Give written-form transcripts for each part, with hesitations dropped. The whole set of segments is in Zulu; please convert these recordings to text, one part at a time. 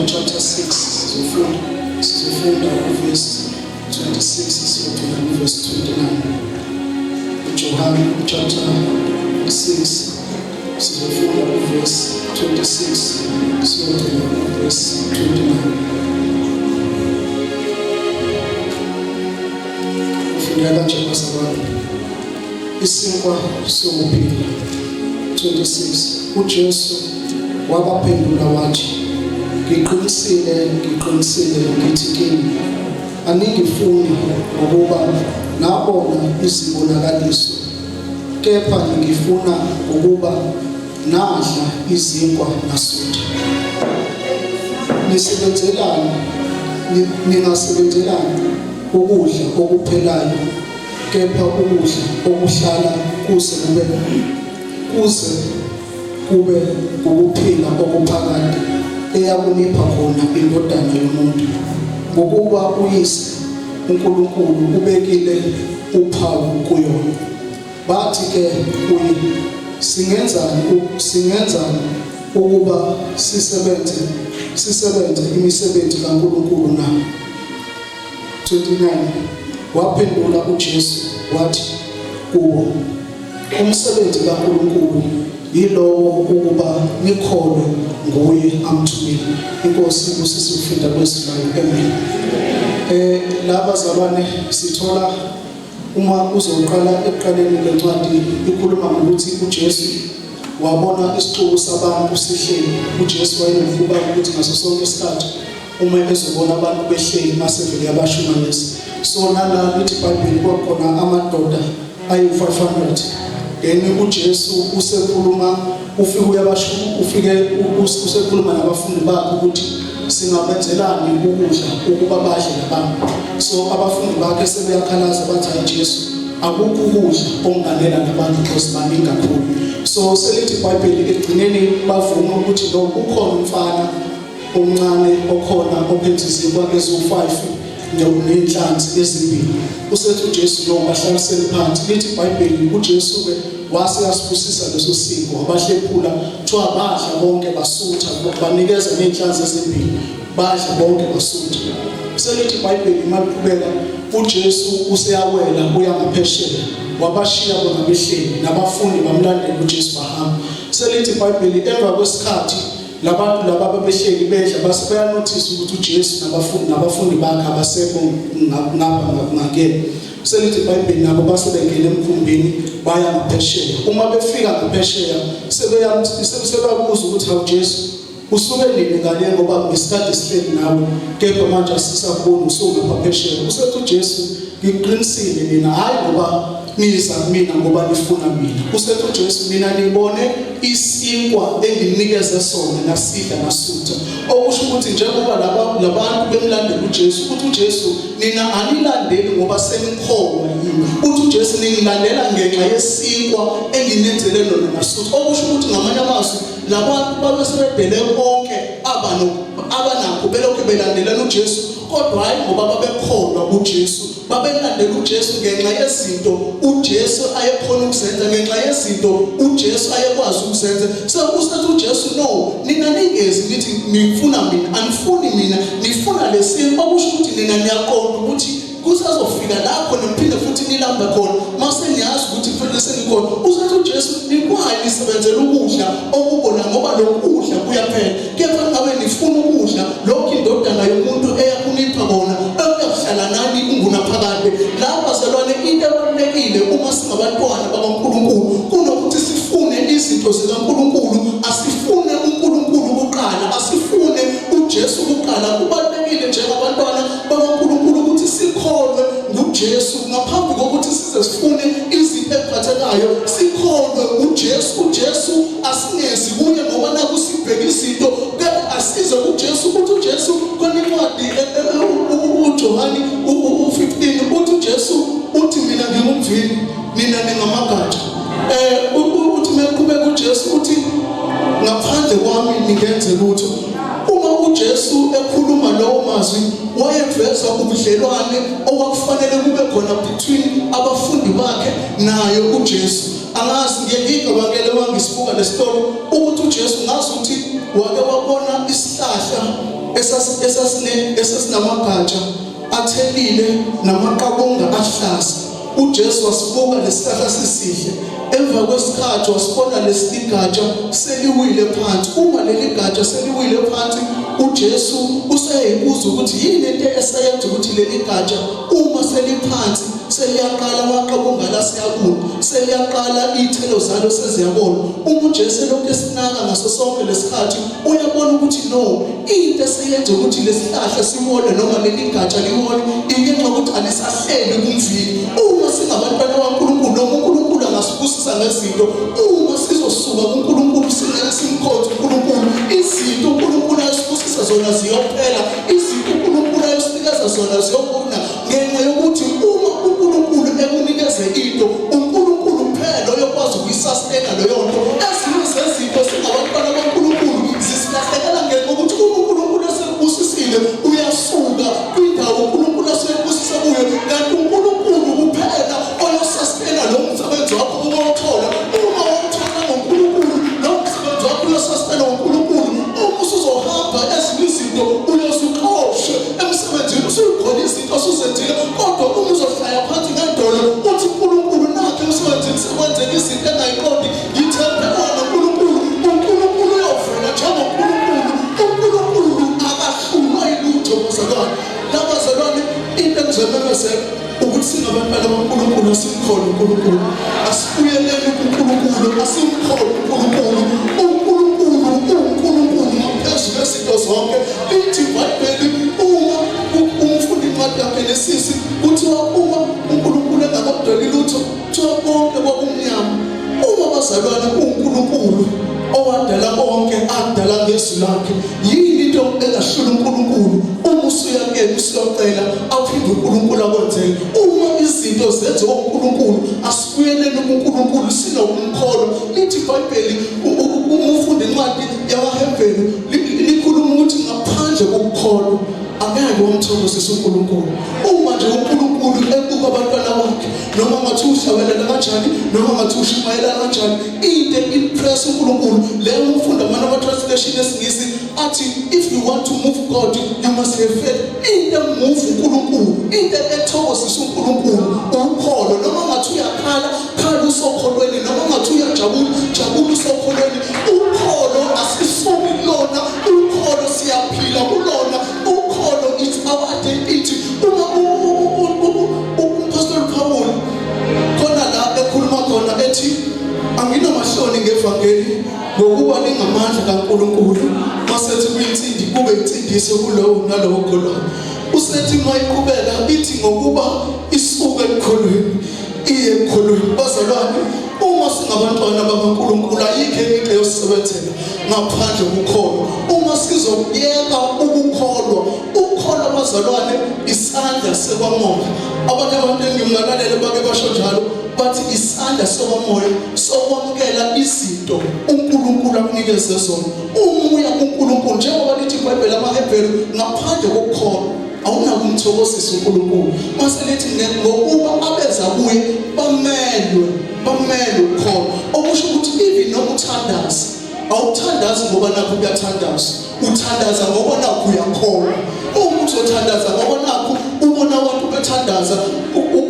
chapter 6 sizofunda verse 26 siyogcina verse 29. John chapter 6 sizofunda verse 26 siyogcina verse 29. Ufunda kanje basabani. Isinkwa sokuphila 26. uJesu wabaphendula wathi, ngiqinisile ngithi kini, aningifuni ngokuba nabona izibonakaliso, kepha ngifuna ukuba nadla izinkwa nasutha. Ningasebenzelani ukudla okuphelayo, kepha ukudla okuhlala kuze kube ukuphila okuphakade eyakunipha khona indodana yomuntu, ngokuba uyise uNkulunkulu ubekile uphawu kuyona. Bathi ke kuye, singenzani ukuba sisebenze imisebenzi kaNkulunkulu na? 29. Waphendula uJesu wathi kubo, umsebenzi kaNkulunkulu yilowo ukuba nikholwe nguye amthumile. Inkosi kusisifunda kwesilayo. Amen. Laba zabane sithola uma uzoqala ekuqaleni lencwadi ikhuluma ngokuthi uJesu wabona isixuku sabantu sihleli. uJesu wayevuka ukuthi ngaso sonke isikhathi uma ezobona abantu behleli masevele yabashumayeza. So nala lithi iBhayibheli kwakhona amadoda ayi-500. uJesu usekhuluma usekhuluma nabafundi bakhe ukuthi singabenzelani ukudla ukuba badle nabantu. So abafundi bakhe sebeyakhalaza bathi uJesu akukho ukudla okunganela nabantu because baningi kakhulu. So selithi iBhayibheli ekugcineni bavuma ukuthi lo ukhona umfana omncane okhona ophethe izinkwa eziwu-5 nenhlanzi ezimbili. Usethi uJesu lo bahlalisele phansi. Lithi iBhayibheli uJesu ke wase yasibusisa leso sinkwa, wabahlephula, kuthiwa badla bonke basutha, banikeza nenhlanzi ezimbili, badla bonke basutha. Selithi iBhayibheli maqhubeka uJesu useyawela uya ngaphesheya, wabashiya bona behleli nabafundi bamlandela uJesu bahamba. Selithi iBhayibheli emva kwesikhathi labantu laba bebehleli bedla base bayanothisa ukuthi uJesu nabafundi bakhe abasekho ngakhe. Selithi iBhayibheli nabo base bengena emkhumbini baya ngaphesheya. Uma befika ngaphesheya sebeyabuza ukuthi uJesu usuke nini ngale ngoba ngesikhathi sihleli nawe, kepha manje asisaboni usuke ngaphesheya. Usethi uJesu, ngiqinisile mina, hayi ngoba niza kumina ngoba nifuna mina. Usethi uJesu, mina nibone isinkwa enginikeze sona nasidla nasutha. Okusho ukuthi njengoba labantu bemlandela uJesu, ukuthi uJesu nina anilandeli ngoba senikholwa yini. Uthi uJesu ningilandela ngenxa yesinkwa enginenzele lona nasutha. Okusho ukuthi ngamanye amazwi labantu babesebedele konke abanakho belokhu belandelana uJesu, kodwa hayi ngoba babekholwa uJesu. Babelandela uJesu ngenxa yezinto uJesu ayekhona ukuzenza, ngenxa yezinto uJesu ayekwazi ukuzenza. Sekusethi uJesu, no, nina ningezi nithi nifuna mina, anifuni mina, nifuna lesimo. Okusho ukuthi nina niyaqonda ukuthi kusazofika lapho niphinde futhi nilambe khona mase niyazi ukuthi kufanele senikhona. Usethi uJesu, nikwazi nisebenzela ukudla okubona ngoba lo kudla kuyaphela, kepha ngabe nifuna ukudla lokho indodana yomuntu eyakunipha kona okuyahlala nani ungunaphakade. Lapha selwane into ebalulekile uma singabantwana bakaNkulunkulu kunokuthi sifune izinto zikaNkulunkulu, asifune uNkulunkulu kuqala, asifune uJesu kuqala. Kubalulekile njengabantwana bakaNkulunkulu ukuthi sikholwe nguJesu ngaphambi kokuthi size sifune izinto eziphathekayo. Sikholwe uJesu. uJesu asingezi kuye ngoba naku sibheka izinto, kepha asize kuJesu. Ukuthi uJesu kwencwadi uJohane 15 uthi uJesu uthi mina amazwi wayeveza ubudlelwane okwakufanele kube khona between abafundi bakhe naye uJesu. Angazi ngiyekigabangele wangisibuka lesitolo ukuthi uJesu ngazi ukuthi wake wabona isihlahla esasinamagatsha athelile namaqabunga ahlaza. uJesu wasibuka lesihlahla sisihle, emva kwesikhathi wasibona lesigatsha seliwile phansi. Uma leli gatsha seliwile phansi, uJesu useyibuza ukuthi yini into esayenza ukuthi leli gatsha uma seliphansi seliyaqala amaqabunga la siyabona, seliyaqala ithelo zalo seziyabona. Uma uJesu lokho esinaka ngaso sonke lesikhathi uyabona ukuthi no, into eseyenza ukuthi lesihlahla simole noma leli gatsha limole ingenxa ukuthi alisahleli kumvili. Uma singabantwana kaNkulunkulu noma uNkulunkulu angasibusisa ngezinto, uma sizosuka kuNkulunkulu simkhonze uNkulunkulu, izinto uNkulunkulu ayisibusisa zona ziyophela, izinto uNkulunkulu ayisinikeza zona ziyobona, ngenxa yokuthi uma uNkulunkulu ekunikeze into, uNkulunkulu kuphela oyokwazi ukuyisustain leyo nto. Ezinye zezinto singabantwana kaNkulunkulu zisilahlekela ngenxa yokuthi uNkulunkulu esekubusisile uyasuka kwindawo uNkulunkulu esekubusisa kuyo, kanti uNkulunkulu kuphela oyosustain lo msebenzi wakho uwuthola. Uma uthola ngoNkulunkulu lo msebenzi wakho uyosustain ngoNkulunkulu, uma usuzohamba ezinye izinto uyosuxoshwe emsebenzini, usuyigqola izinto osuzenzile, kodwa uma uzohlala phansi ngendolo uthi uNkulunkulu nakho emsebenzini sekwenzeka izinto engayiqondi, ngithembela noNkulunkulu, uNkulunkulu uyovela njengoNkulunkulu. uNkulunkulu akahlulwa yilutho bazalwane. Labazalwane, into engizomemezela ukuthi singabantwana kaNkulunkulu asimkhole uNkulunkulu, asibuyelele kuNkulunkulu, asimkhole uNkulunkulu. uNkulunkulu uNkulunkulu ngaphezu kwezinto zonke. Lithi iBhayibheli uma umfundi incwadi yakhe lesisi kuthiwa uma uNkulunkulu engakudali lutho kuthiwa konke kwakumnyama. Uma bazalwane uNkulunkulu owadala konke adala ngezwi lakhe, yini into engahlula uNkulunkulu? Uma usuyakela usiyocela aphinde uNkulunkulu akwenzele. Uma izinto zenziwa uNkulunkulu asibuyelele kuNkulunkulu sinokumkholwa. Lithi iBhayibheli umfundi incwadi yabaHebheru likhuluma ukuthi ngaphandle kokukholwa angeke wamthokozisa uNkulunkulu. Uma nje uNkulunkulu ebuka abantwana bakhe, noma ngathi uhlabelela kanjani, noma ngathi ushumayela kanjani, into impress uNkulunkulu. Leyo umfunda mana ama translation esingisi athi if you want to move God you must have faith. Into move uNkulunkulu, into ethokozisa uNkulunkulu ukholo. Noma ngathi uyakhala khala usokholweni, noma ngathi uyajabula jabula usokholweni. Ukholo asisuki kulona, ukholo siyaphila kulona. Ukholo it's our identity. Pastor Paul khona la ekhuluma khona ethi anginamahloni ngevangeli ngokuba ningamandla kaNkulunkulu, masethi kuyintsindi kube insindiso kulowo nalowo okholwayo. Usethi mayiqhubeka ithi ngokuba isuke ekholweni iye ekholweni. Bazalwane, uma singabantwana bakaNkulunkulu ayikho into yosebenzela ngaphandle kokukholwa. Uma sizokuyeka ukukholwa, ukukholwa bazalwane isandla sekwamoya. Abantu engimlalela bake basho njalo bathi isandla sekwamoya sokwamukela izinto uNkulunkulu akunikeze zona. Uma uya kuNkulunkulu njengoba lithi iBhayibheli amaHebheru, ngaphandle kokukholwa awunakumthokozisa uNkulunkulu. Mase lithi ngokuba abeza kuye bamelwe ukukholwa. Okusho ukuthi even noma uthandaza, awuthandazi ngoba nakho kuyathandaza, uthandaza ngoba nakho uyakholwa. Uma uzothandaza ngoba nakho ubona abantu bethandaza,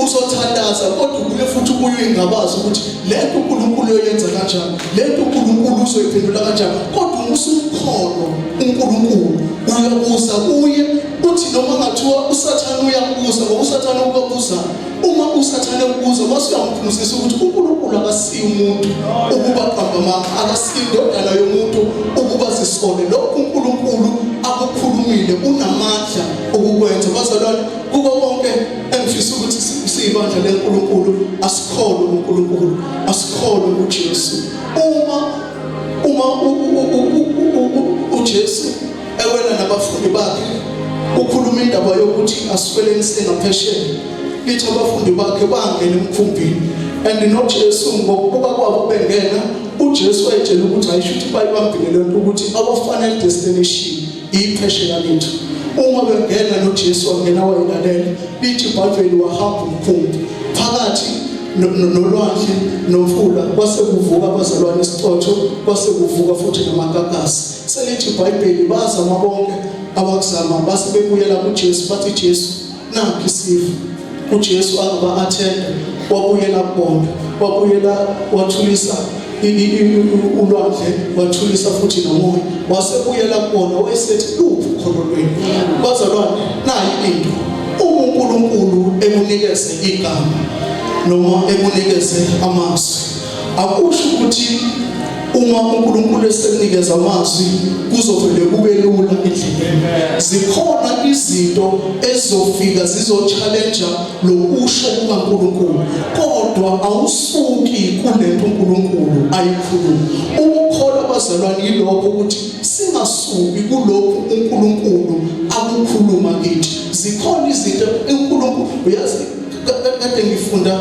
uzothandaza kodwa kuye futhi uyingabaza ukuthi lento uNkulunkulu uyenza kanjani, lento uNkulunkulu uzoyiphendula kanjani. Kodwa usumkholo uNkulunkulu uyabuza kuye uthi noma ngathiwa uSathane uyakubuza ngoba uSathane ukubuza. Uma uSathane ukubuza mase uyamphuzisa ukuthi uNkulunkulu akasiyi umuntu ukuba qamba akasiyi indodana yomuntu ukuba zisole. Lokho uNkulunkulu akukhulumile unamandla ukukwenza. Bazalwane, kuko konke engifisa ukuthi siyibandla leNkulunkulu asikholwe uNkulunkulu, asikholwe uJesu. Uma uJesu ewela nabafundi bakhe ukhuluma indaba yokuthi asifeleni sengaphesheya, lithi abafundi bakhe bangena emkhumbini and noJesu ngokubuka kwabo bengena, uJesu wayetshela ukuthi ayisho ukuthi bayibambile lento ukuthi our final destination iphesheya lethu. uma bengena noJesu wangena wayilalela lithi iBhayibheli wahamba umkhumbi phakathi nolwandle nomfula kwase kuvuka abazalwane isicotho kwase kuvuka futhi namagagasi selithi iBhayibheli bazama bonke abakuzama base bebuyela kuJesu bathi Jesu nakho isifo uJesu angaba athenda wabuyela kubona wabuyela wathulisa ulwandle wathulisa futhi nomoya wasebuyela kubona wayesethi luphi ukholo lwenu bazalwane nayi into uNkulunkulu ekunikeze igama noma ekunikeze amazwi akusho ukuthi uma uNkulunkulu esekunikeza amazwi kuzovele kube lula endleleni zikhona izinto ezofika zizochallenge lokusho kukaNkulunkulu kodwa awusuki kulento uNkulunkulu ayikhuluma ukukholwa abazalwane yilokho ukuthi singasuki kulokho uNkulunkulu akukhuluma kithi zikhona izinto uNkulunkulu uyazi kade ngifunda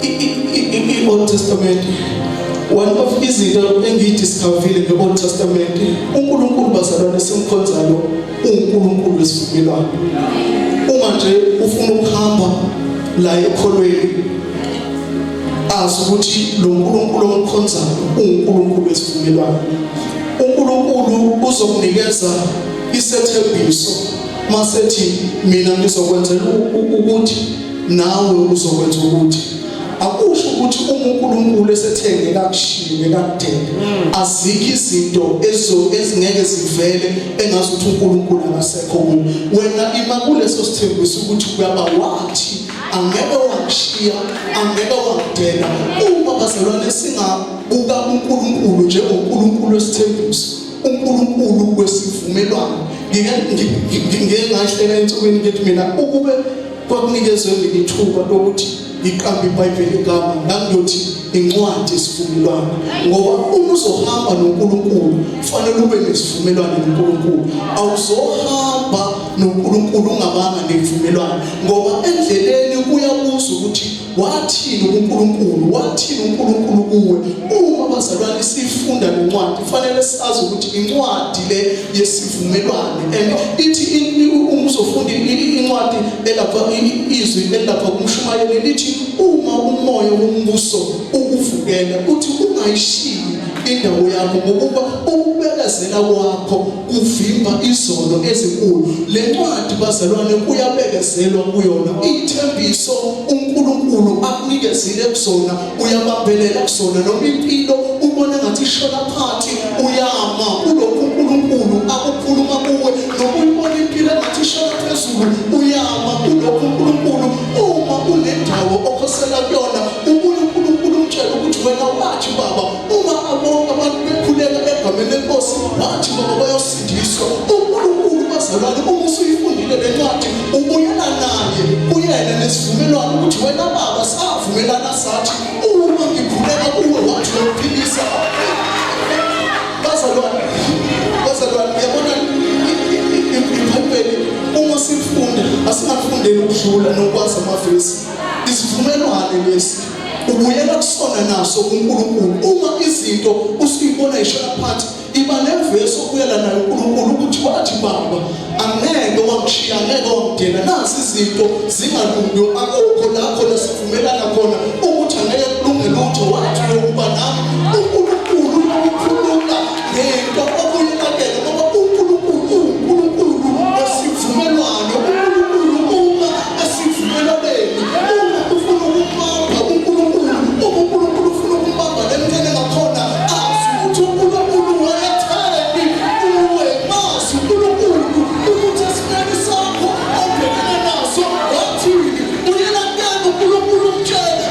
i-Old Testament one of izinto engiyidiscoverile nge-Old Testament uNkulunkulu bazalwane simkhonzayo uNkulunkulu wesivumelwano uma nje ufuna ukuhamba la ekholweni azi ukuthi lo uNkulunkulu omkhonzayo uNkulunkulu wesivumelwano uNkulunkulu uzokunikeza isethembiso masethi mina ngizokwenzela ukuthi nawe uzokwenza ukuthi akusho ukuthi uNkulunkulu esethenge kakushiye kakudede azikho izinto ezingeke zivele engazuthi uNkulunkulu akasekho wena ima kuleso sithembiso ukuthi kuyaba wathi angeke wakushiya angeke wakudela uma bazalwane singabuka uNkulunkulu njengoNkulunkulu wesithembiso uNkulunkulu wesivumelwano ngike ngahlela ensukwini ngithi mina ukube kwakunikezwe ngithuba lokuthi iqamba iBhayibheli igama ngangiyothi incwadi yesivumelwano ngoba uma uzohamba noNkulunkulu kufanele ube nesivumelwano noNkulunkulu awuzohamba noNkulunkulu ungabanga nezivumelwano ngoba endleleni kuyabuzwa ukuthi wathini uNkulunkulu kuwe uma bazalwane sifunda lencwadi kufanele sazi ukuthi incwadi le yesivumelwano and ithi uzofunda incwadi elapha izwi elapha kumshumayeli lithi uma umoya wombuso ukuvukela uthi ungayishiyi indawo yakho ngokuba ukubekezela kwakho kuvimba izono ezinkulu le ncwadi bazalwane kuyabekezelwa kuyona ithembiso uNkulunkulu akunikezile kusona uyabambelela kusona noma impilo ubona ngathi ishona phansi uyama kulokho uNkulunkulu akukhuluma kuwe noma ubona impilo ngathi ishona phezulu uyama kulokho uNkulunkulu uma unendawo okhosela kuyona uNkulunkulu umtshela ukuthi wena wathi baba uma abonke abantu bekhuleka egameni lenkosi wathi baba bayosindiswa uNkulunkulu bazalwane uma usuyifundile le ncwadi ubuyela naye uyena nesivumelwano ukuthi wena baba savumelana sathi uma ngikhuleka kuwe wathi uyaphilisa bazalwane yabona iBhayibheli uma sifunda asingafundeli ukudlula nokwazi amavesi isivumelwano lesi ubuyela kusona naso uNkulunkulu uma izinto usuyibona ishona phansi iba nevesi okuyela nayo uNkulunkulu ukuthi wathi baba angeke wakushiya angeke wakudela nasi izinto zingalungi akukho la khona sivumelana khona ukuthi angeke kulunge lutho wathi ukuba nami uNkulunkulu ukhuluma ngento okuyela kena ngoba uNkulunkulu wesivumelwano uNkulunkulu uma esivumelwaneni uma ufuna ukubamba uNkulunkulu ufuna ukubamba lemntwana ngakhona azi ukuthi uNkulunkulu wayatheni uwe mazi uNkulunkulu ukuthi isikhathi sakho obhekana naso wathini uyela kena uNkulunkulu umtshela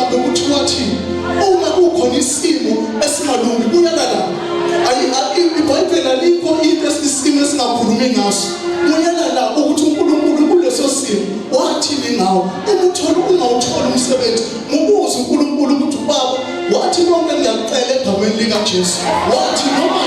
mhlawumbe ukuthi wathi uma kukhona isimo esingalungi buyela la. iBhayibheli alikho into isimo esingakhulumi ngaso. Buyela la ukuthi uNkulunkulu kuleso simo wathini ngawo. Ungawuthola umsebenzi mubuze uNkulunkulu ukuthi Baba wathi konke ngiyacela egameni likaJesu. Wathi noma